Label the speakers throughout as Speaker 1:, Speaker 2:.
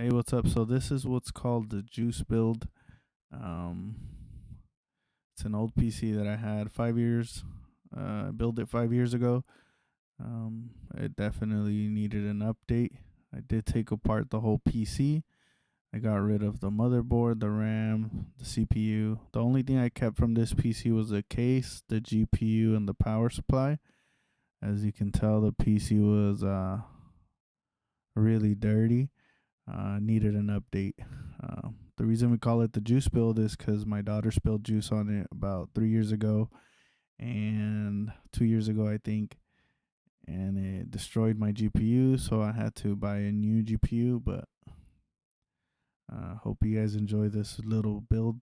Speaker 1: Hey, what's up? So this is what's called the juice build. Um, it's an old PC that I had 5 years. I built it 5 years ago. It definitely needed an update. I did take apart the whole PC. I got rid of the motherboard, the RAM, the CPU. The only thing I kept from this PC was the case, the GPU, and the power supply. As you can tell, the PC was really dirty. Needed an update. The reason we call it the juice build is because my daughter spilled juice on it about 3 years ago and 2 years ago, I think, and it destroyed my GPU. So I had to buy a new GPU. But hope you guys enjoy this little build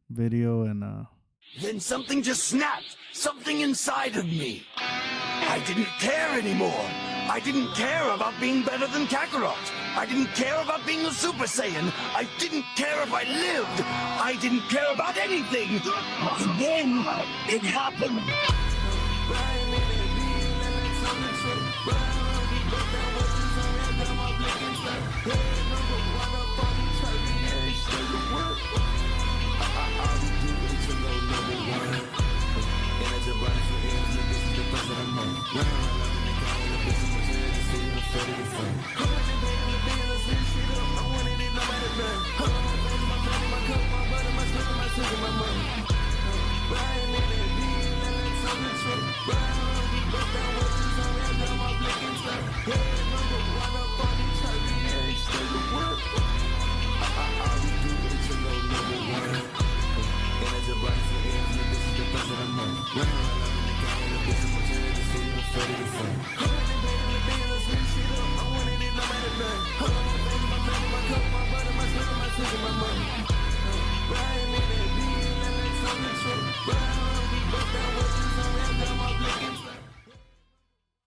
Speaker 1: video. And
Speaker 2: Then something just snapped. Something inside of me. I didn't care anymore. I didn't care about being better than Kakarot. I didn't care about being a Super Saiyan. I didn't care if I lived. I didn't care about anything. And then it happened.